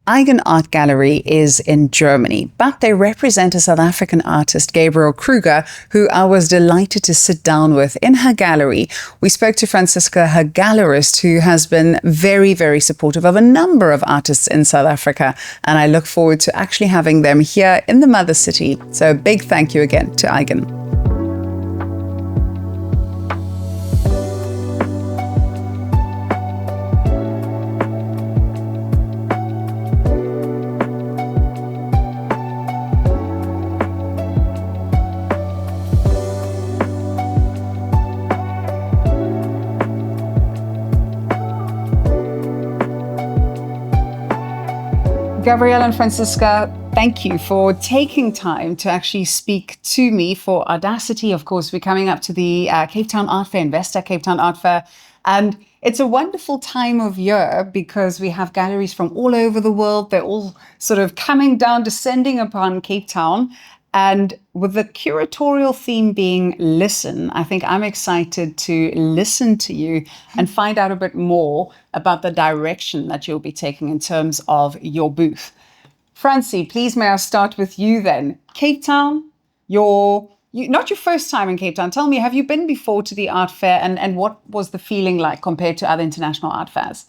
Eigen Art Gallery is in Germany, but they represent a South African artist, Gabrielle Kruger, who I was delighted to sit down with in her gallery. We spoke to Franziska, her gallerist, who has been very, very supportive of a number of artists in South Africa, and I look forward to actually having them here in the mother city. So a big thank you again to Eigen. Gabrielle and Franziska, thank you for taking time to actually speak to me for Audacity. Of course, we're coming up to the Cape Town Art Fair, Investa Cape Town Art Fair. And it's a wonderful time of year because we have galleries from all over the world. They're all sort of coming down, descending upon Cape Town. And with the curatorial theme being listen, I think I'm excited to listen to you and find out a bit more about the direction that you'll be taking in terms of your booth. Francie, please may I start with you then. Cape Town, not your first time in Cape Town. Tell me, have you been before to the art fair and what was the feeling like compared to other international art fairs?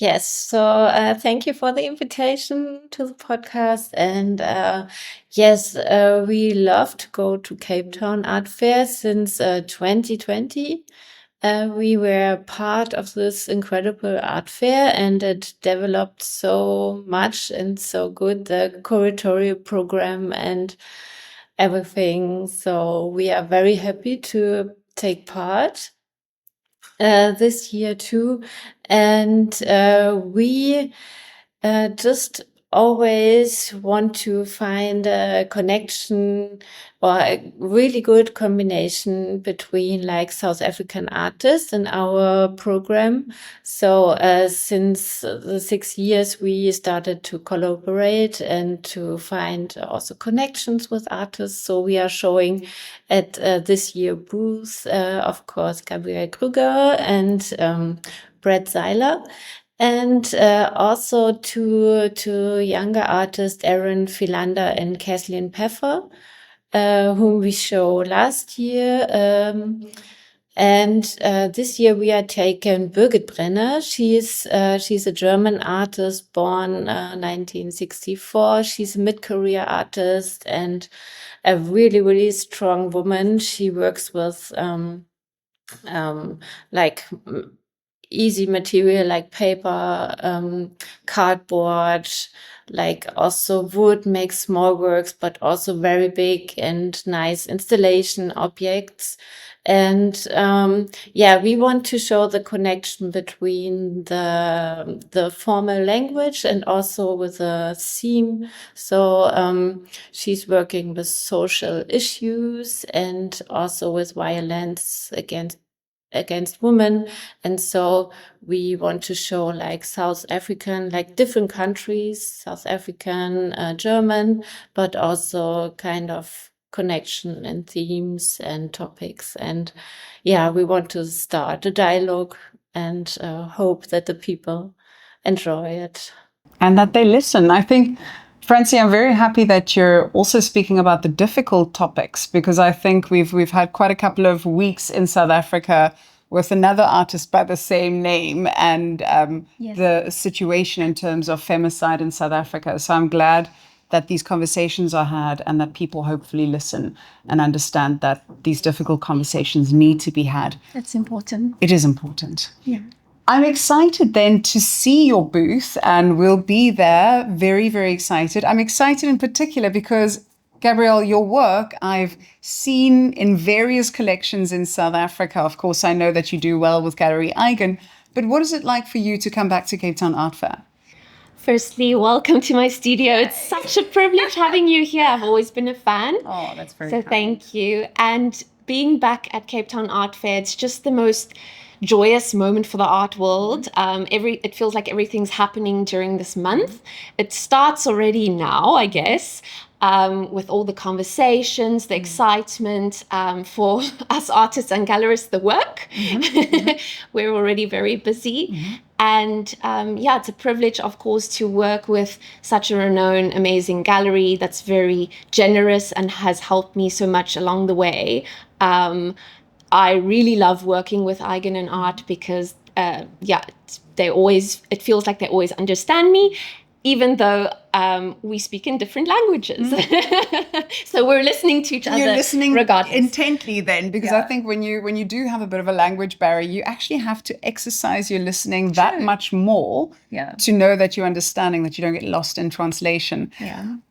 Yes, so thank you for the invitation to the podcast. And yes, we love to go to Cape Town Art Fair since 2020. We were part of this incredible art fair, and it developed so much and so good, the curatorial program and everything. So we are very happy to take part this year too. And we just always want to find a connection or a really good combination between like South African artists in our program. So since the 6 years, we started to collaborate and to find also connections with artists. So we are showing at this year booth, of course, Gabrielle Kruger and Brett Seiler. And also to younger artists, Aaron Philander and Kathleen Peffer, whom we showed last year. And this year we are taking Birgit Brenner. She's a German artist born 1964. She's a mid-career artist and a really, really strong woman. She works with like easy material like paper, cardboard, like also wood, makes small works, but also very big and nice installation objects. And we want to show the connection between the formal language and also with the theme. So she's working with social issues and also with violence against women. And so we want to show like South African, like different countries, South African, German, but also kind of connection and themes and topics. And we want to start a dialogue and hope that the people enjoy it. And that they listen. I think, Francie, I'm very happy that you're also speaking about the difficult topics, because I think we've had quite a couple of weeks in South Africa with another artist by the same name and the situation in terms of femicide in South Africa. So I'm glad that these conversations are had and that people hopefully listen and understand that these difficult conversations need to be had. That's important. It is important. Yeah. I'm excited then to see your booth, and we'll be there. Very, very excited. I'm excited in particular because, Gabrielle, your work I've seen in various collections in South Africa. Of course, I know that you do well with Gallery Eigen, but what is it like for you to come back to Cape Town Art Fair? Firstly, welcome to my studio. It's such a privilege having you here. I've always been a fan. Oh, that's very So kind. thank you. And being back at Cape Town Art Fair, it's just the most joyous moment for the art world. It feels like everything's happening during this month. It starts already now, I guess. With all the conversations, the excitement for us artists and gallerists, the work. We're already very busy. And it's a privilege, of course, to work with such a renowned, amazing gallery that's very generous and has helped me so much along the way. I really love working with Eigen and Art because, it feels like they always understand me, even though we speak in different languages. So we're listening to each other. You're listening regardless. intently then, because I think when you do have a bit of a language barrier, you actually have to exercise your listening that much more to know that you're understanding, that you don't get lost in translation.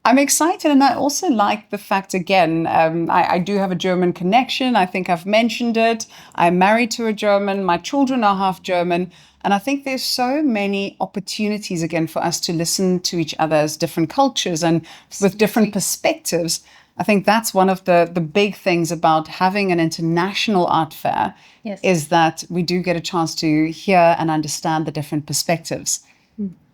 I'm excited, and I also like the fact, again, I do have a German connection. I think I've mentioned it. I'm married to a German. My children are half German. And I think there's so many opportunities, again, for us to listen to each other's different cultures and with different perspectives. I think that's one of the big things about having an international art fair, is that we do get a chance to hear and understand the different perspectives.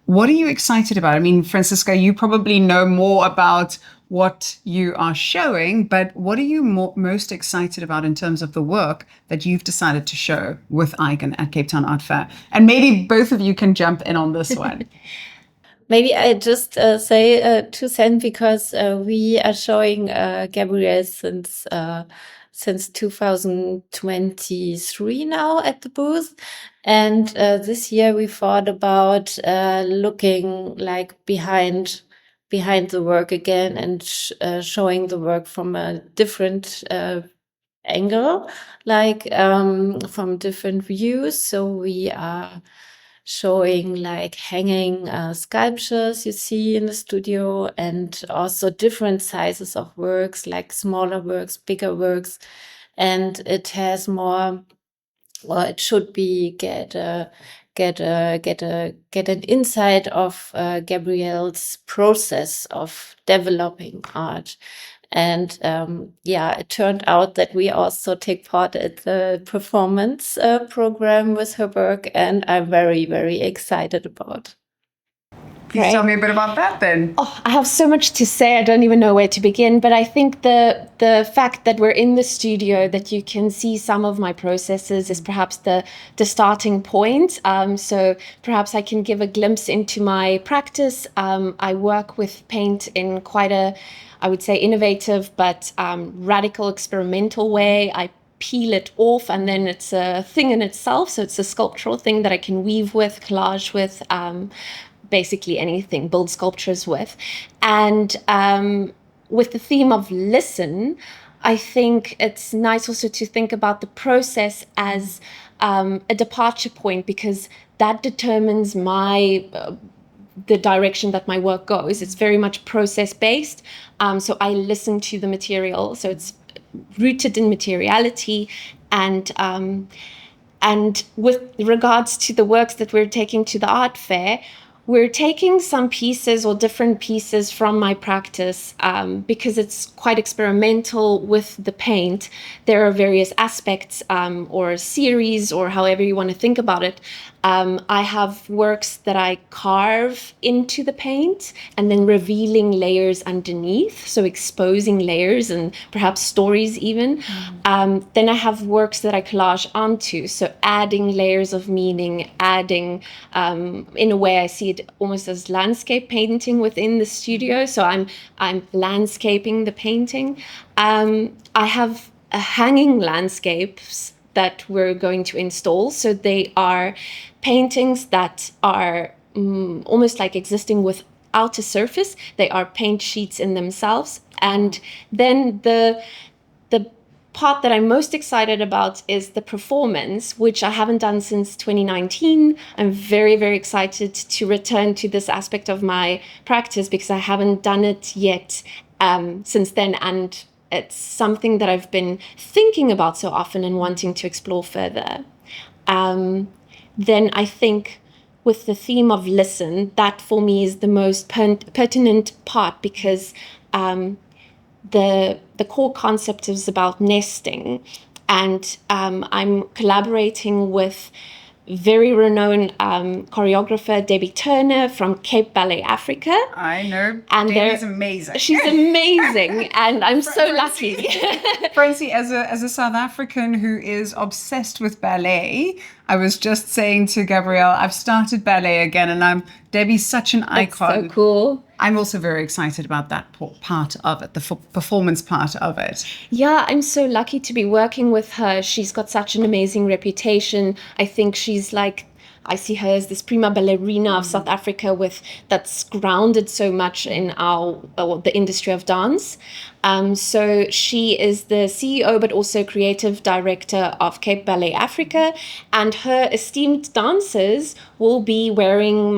What are you excited about? I mean, Franziska, you probably know more about what you are showing, but what are you most excited about in terms of the work that you've decided to show with Eigen at Cape Town Art Fair? And maybe both of you can jump in on this one. Maybe I just say 2 cents, because we are showing Gabrielle since 2023 now at the booth. And this year we thought about looking like behind the work again and showing the work from a different angle, like from different views. So we are showing like hanging sculptures you see in the studio, and also different sizes of works, like smaller works, bigger works. And it has more, or it should be get an insight of Gabrielle's process of developing art. And it turned out that we also take part at the performance program with her work, and I'm very, very excited about. Please tell me a bit about that then. Oh, I have so much to say. I don't even know where to begin. But I think the fact that we're in the studio, that you can see some of my processes, is perhaps the starting point. So perhaps I can give a glimpse into my practice. I work with paint in quite a, I would say, innovative but radical experimental way. I peel it off, and then it's a thing in itself. So it's a sculptural thing that I can weave with, collage with, basically anything, build sculptures with. And with the theme of listen, I think it's nice also to think about the process as a departure point, because that determines the direction that my work goes. It's very much process-based. So I listen to the material. So it's rooted in materiality. And with regards to the works that we're taking to the art fair, we're taking some pieces or different pieces from my practice because it's quite experimental with the paint. There are various aspects or series, or however you want to think about it. I have works that I carve into the paint and then revealing layers underneath, so exposing layers and perhaps stories even. Then I have works that I collage onto, so adding layers of meaning, adding, in a way I see it almost as landscape painting within the studio. So I'm landscaping the painting. I have hanging landscapes that we're going to install. So they are paintings that are almost like existing without a surface. They are paint sheets in themselves. And then the part that I'm most excited about is the performance, which I haven't done since 2019. I'm very, very excited to return to this aspect of my practice because I haven't done it yet since then. And it's something that I've been thinking about so often and wanting to explore further. Then I think with the theme of listen, that for me is the most pertinent part, because the core concept is about nesting, and I'm collaborating with very renowned choreographer Debbie Turner from Cape Ballet Africa. I know, and Debbie's amazing. She's amazing, and I'm so lucky. Francie, as a South African who is obsessed with ballet, I was just saying to Gabrielle, I've started ballet again, and Debbie's such an icon. So cool. I'm also very excited about that part of it, the performance part of it. Yeah, I'm so lucky to be working with her. She's got such an amazing reputation. I think she's like, I see her as this prima ballerina of South Africa that's grounded so much in the industry of dance. So she is the CEO, but also creative director of Cape Ballet Africa, and her esteemed dancers will be wearing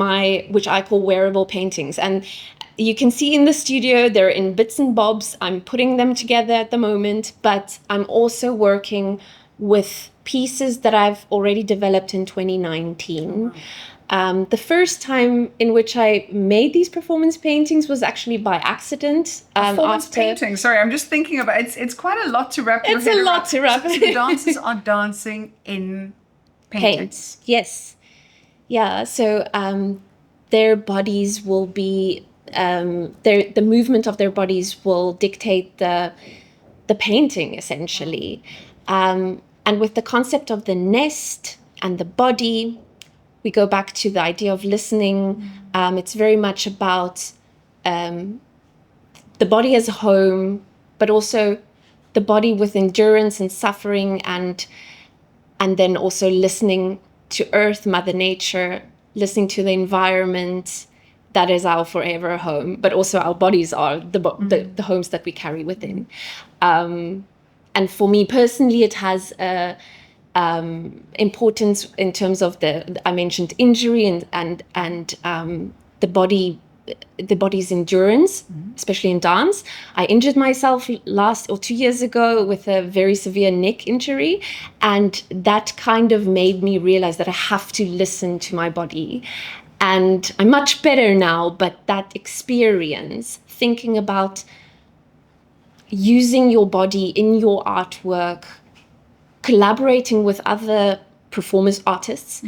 which I call wearable paintings. And you can see in the studio, they're in bits and bobs. I'm putting them together at the moment, but I'm also working with pieces that I've already developed in 2019. The first time in which I made these performance paintings was actually by accident. Performance painting. Sorry, I'm just thinking about it. It's quite a lot to wrap your head around. It's a lot to wrap. So the dancers are dancing in paintings. Yes. Yeah. So their bodies will be the movement of their bodies will dictate the painting, essentially. And with the concept of the nest and the body, we go back to the idea of listening. It's very much about the body as a home, but also the body with endurance and suffering, and then also listening to Earth, Mother Nature, listening to the environment. That is our forever home, but also our bodies are the homes that we carry within. And for me personally, it has importance in terms of I mentioned injury and the body's endurance, especially in dance. I injured myself 2 years ago with a very severe neck injury, and that kind of made me realize that I have to listen to my body. And I'm much better now, but that experience, thinking about using your body in your artwork, collaborating with other performers, artists,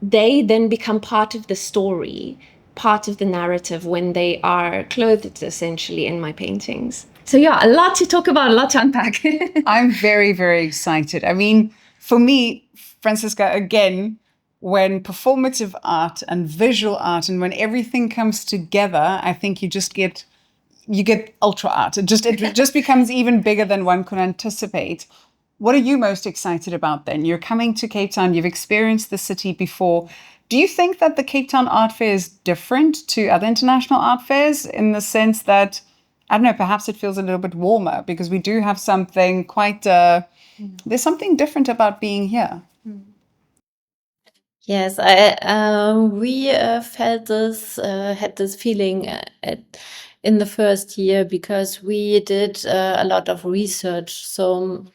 they then become part of the story, part of the narrative when they are clothed, essentially, in my paintings. So yeah, a lot to talk about, a lot to unpack. I'm very, very excited. I mean, for me, Franziska, again, when performative art and visual art and when everything comes together, I think you get ultra art. It just becomes even bigger than one could anticipate. What are you most excited about then? You're coming to Cape Town. You've experienced the city before. Do you think that the Cape Town Art Fair is different to other international art fairs in the sense that, I don't know, perhaps it feels a little bit warmer because we do have something quite, there's something different about being here. Yes, we felt this, had this feeling in the first year because we did a lot of research. So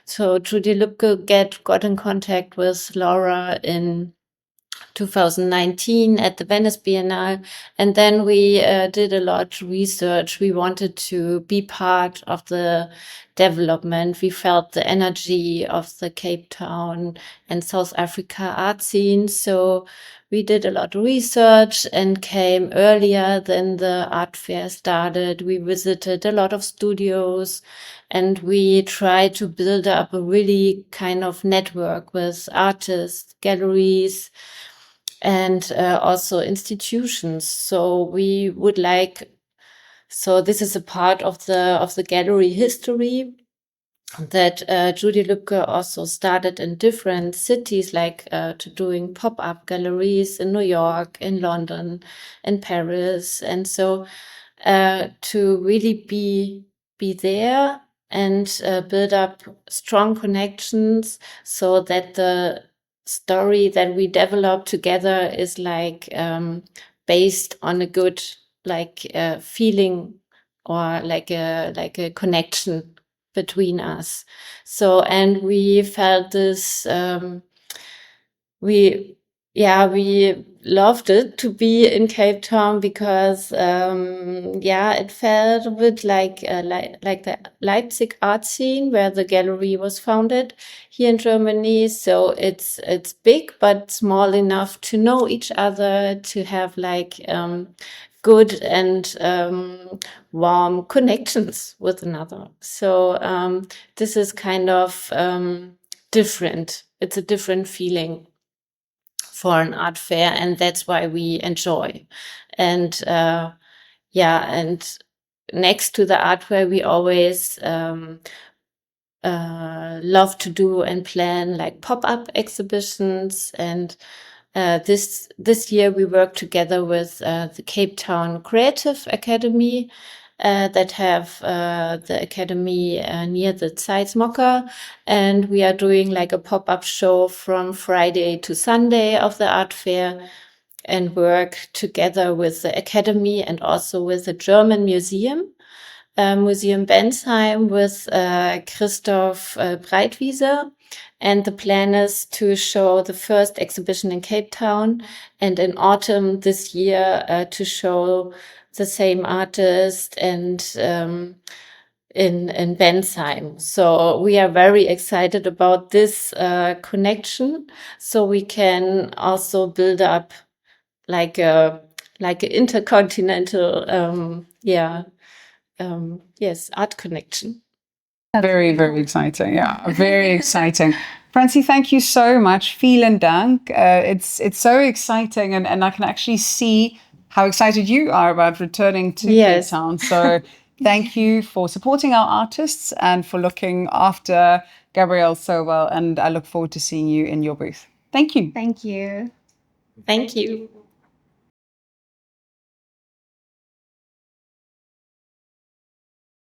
Judy Lübke got in contact with Laura in 2019 at the Venice Biennale, and then we did a lot of research. We wanted to be part of the development. We felt the energy of the Cape Town and South Africa art scene. So we did a lot of research and came earlier than the art fair started. We visited a lot of studios and we tried to build up a really kind of network with artists, galleries, and also institutions. So we would so this is a part of the gallery history that Judy Lübke also started in different cities, like to doing pop-up galleries in New York, in London, in Paris. And so to really be there and build up strong connections so that the story that we develop together is like based on a good feeling or like a connection between us. So, and we felt this we loved it to be in Cape Town because it felt a bit like the Leipzig art scene where the gallery was founded here in Germany. So it's big but small enough to know each other, to have good and warm connections with another. So this is kind of different it's a different feeling for an art fair, and that's why we enjoy. And and next to the art fair, we always love to do and plan like pop-up exhibitions. And this year we worked together with the Cape Town Creative Academy that have the academy near the Zeitmocker, and we are doing like a pop-up show from Friday to Sunday of the art fair, and work together with the academy and also with the German museum. Museum Bensheim with Christoph Breitwieser. And the plan is to show the first exhibition in Cape Town, and in autumn this year to show the same artist and in Bensheim. So we are very excited about this connection. So we can also build up like a intercontinental art connection. Very, very exciting. Yeah, very exciting. Francie, thank you so much. Vielen Dank. It's so exciting, and I can actually see how excited you are about returning to Cape Town. So thank you for supporting our artists and for looking after Gabrielle so well. And I look forward to seeing you in your booth. Thank you. Thank you. Thank you.